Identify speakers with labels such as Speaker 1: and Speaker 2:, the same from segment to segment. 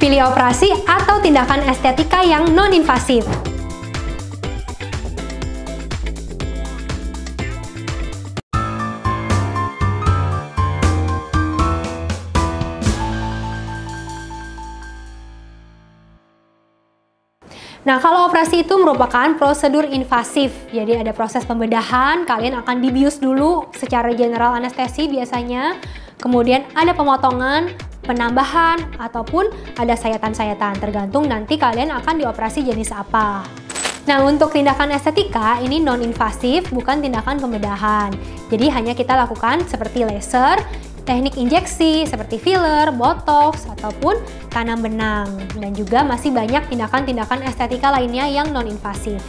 Speaker 1: Pilih operasi atau tindakan estetika yang non-invasif. Nah, kalau operasi itu merupakan prosedur invasif, jadi ada proses pembedahan, kalian akan dibius dulu secara general anestesi biasanya, kemudian ada pemotongan, penambahan, ataupun ada sayatan-sayatan, tergantung nanti kalian akan dioperasi jenis apa. Nah, untuk tindakan estetika, ini non-invasif, bukan tindakan pembedahan. Jadi hanya kita lakukan seperti laser, teknik injeksi seperti filler, botox, ataupun tanam benang. Dan juga masih banyak tindakan-tindakan estetika lainnya yang non-invasif.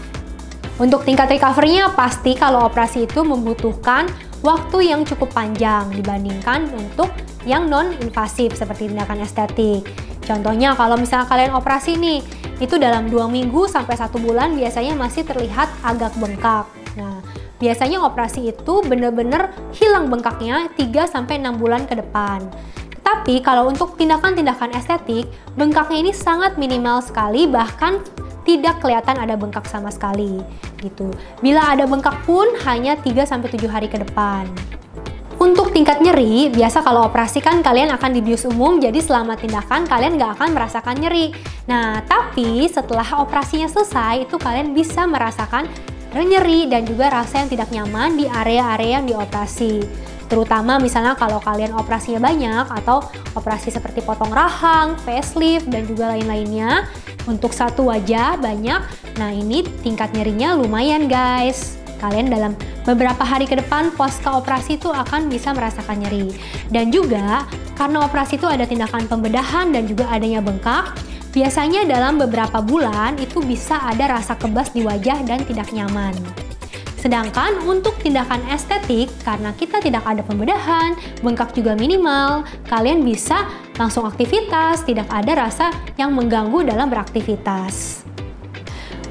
Speaker 1: Untuk tingkat recovery-nya pasti kalau operasi itu membutuhkan waktu yang cukup panjang dibandingkan untuk yang non-invasif seperti tindakan estetik. Contohnya kalau misalnya kalian operasi nih, itu dalam 2 minggu sampai 1 bulan biasanya masih terlihat agak bengkak. Nah, biasanya operasi itu benar-benar hilang bengkaknya 3-6 bulan ke depan. Tapi kalau untuk tindakan-tindakan estetik, bengkaknya ini sangat minimal sekali, bahkan tidak kelihatan ada bengkak sama sekali gitu. Bila ada bengkak pun hanya 3-7 hari ke depan. Untuk tingkat nyeri, biasa kalau operasi kan kalian akan dibius umum, jadi selama tindakan kalian nggak akan merasakan nyeri. Nah, tapi setelah operasinya selesai, itu kalian bisa merasakan nyeri dan juga rasa yang tidak nyaman di area-area yang dioperasi. Terutama misalnya kalau kalian operasinya banyak atau operasi seperti potong rahang, facelift, dan juga lain-lainnya. Untuk satu wajah banyak, nah ini tingkat nyerinya lumayan guys. Kalian dalam beberapa hari ke depan pasca operasi itu akan bisa merasakan nyeri. Dan juga karena operasi itu ada tindakan pembedahan dan juga adanya bengkak, biasanya dalam beberapa bulan itu bisa ada rasa kebas di wajah dan tidak nyaman. Sedangkan untuk tindakan estetik, karena kita tidak ada pembedahan, bengkak juga minimal, kalian bisa langsung aktivitas, tidak ada rasa yang mengganggu dalam beraktivitas.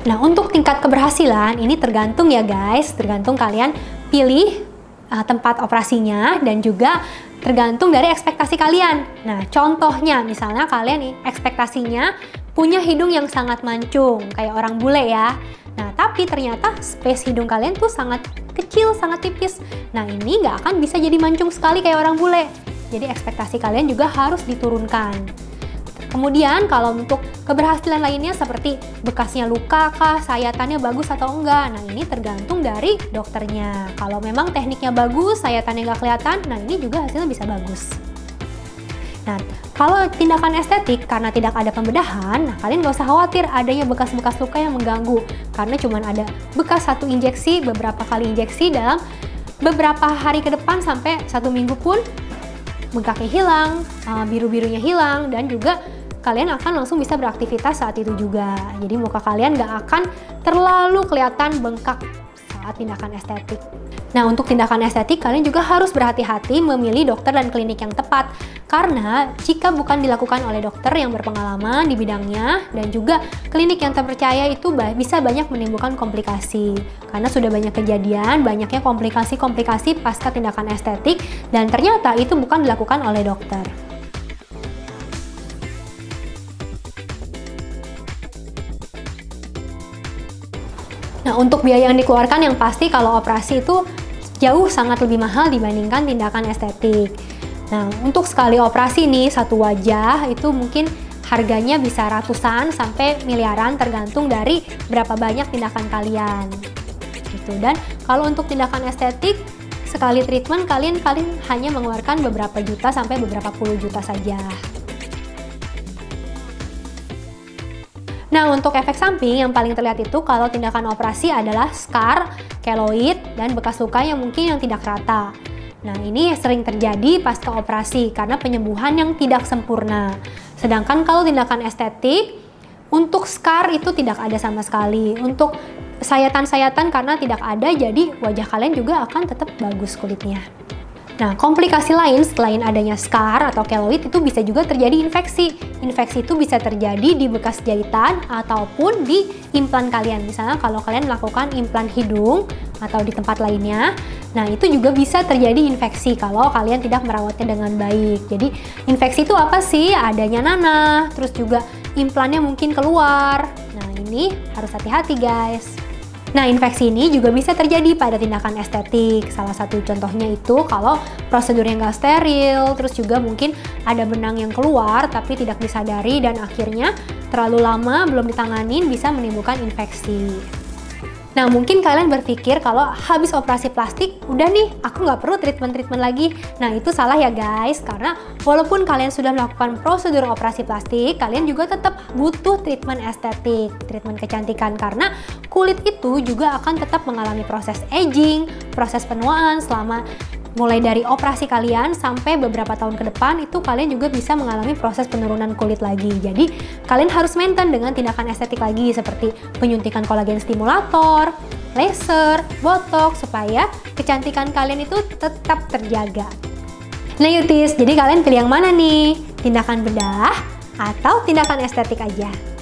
Speaker 1: Nah, untuk tingkat keberhasilan ini tergantung ya guys, tergantung kalian pilih tempat operasinya dan juga tergantung dari ekspektasi kalian. Nah, contohnya misalnya kalian ekspektasinya punya hidung yang sangat mancung, kayak orang bule ya. Nah, tapi ternyata space hidung kalian tuh sangat kecil, sangat tipis. Nah, ini nggak akan bisa jadi mancung sekali kayak orang bule. Jadi ekspektasi kalian juga harus diturunkan. Kemudian kalau untuk keberhasilan lainnya seperti bekasnya luka kah, sayatannya bagus atau enggak, nah ini tergantung dari dokternya. Kalau memang tekniknya bagus, sayatannya nggak kelihatan, nah ini juga hasilnya bisa bagus. Nah, kalau tindakan estetik karena tidak ada pembedahan, nah kalian nggak usah khawatir adanya bekas-bekas luka yang mengganggu, karena cuma ada bekas 1 injeksi, beberapa kali injeksi dalam beberapa hari ke depan sampai 1 minggu pun bengkaknya hilang, biru-birunya hilang, dan juga kalian akan langsung bisa beraktivitas saat itu juga. Jadi muka kalian nggak akan terlalu kelihatan bengkak saat tindakan estetik. Nah, untuk tindakan estetik kalian juga harus berhati-hati memilih dokter dan klinik yang tepat, karena jika bukan dilakukan oleh dokter yang berpengalaman di bidangnya dan juga klinik yang terpercaya itu bisa banyak menimbulkan komplikasi. Karena sudah banyak kejadian, banyaknya komplikasi-komplikasi pasca tindakan estetik dan ternyata itu bukan dilakukan oleh dokter. Nah, untuk biaya yang dikeluarkan yang pasti kalau operasi itu jauh sangat lebih mahal dibandingkan tindakan estetik. Nah, untuk sekali operasi nih, satu wajah itu mungkin harganya bisa ratusan sampai miliaran tergantung dari berapa banyak tindakan kalian. Gitu. Dan kalau untuk tindakan estetik, sekali treatment kalian hanya mengeluarkan beberapa juta sampai beberapa puluh juta saja. Nah, untuk efek samping yang paling terlihat itu kalau tindakan operasi adalah scar, keloid, dan bekas luka yang mungkin yang tidak rata. Nah, ini sering terjadi pasca operasi karena penyembuhan yang tidak sempurna. Sedangkan kalau tindakan estetik, untuk scar itu tidak ada sama sekali. Untuk sayatan-sayatan karena tidak ada, jadi wajah kalian juga akan tetap bagus kulitnya. Nah, komplikasi lain selain adanya scar atau keloid itu bisa juga terjadi infeksi. Infeksi itu bisa terjadi di bekas jahitan ataupun di implan kalian. Misalnya kalau kalian melakukan implan hidung atau di tempat lainnya, nah itu juga bisa terjadi infeksi kalau kalian tidak merawatnya dengan baik. Jadi infeksi itu apa sih? Adanya nanah, terus juga implannya mungkin keluar. Nah ini harus hati-hati guys. Nah, infeksi ini juga bisa terjadi pada tindakan estetik. Salah satu contohnya itu kalau prosedurnya nggak steril, terus juga mungkin ada benang yang keluar tapi tidak disadari dan akhirnya terlalu lama belum ditanganin bisa menimbulkan infeksi. Nah, mungkin kalian berpikir kalau habis operasi plastik, udah nih, aku nggak perlu treatment-treatment lagi. Nah, itu salah ya guys, karena walaupun kalian sudah melakukan prosedur operasi plastik, kalian juga tetap butuh treatment estetik, treatment kecantikan, karena kulit itu juga akan tetap mengalami proses aging, proses penuaan selama mulai dari operasi kalian sampai beberapa tahun ke depan itu kalian juga bisa mengalami proses penurunan kulit lagi. Jadi kalian harus maintain dengan tindakan estetik lagi seperti penyuntikan kolagen stimulator, laser, botox supaya kecantikan kalian itu tetap terjaga. Nah Yutis, jadi kalian pilih yang mana nih? Tindakan bedah atau tindakan estetik aja?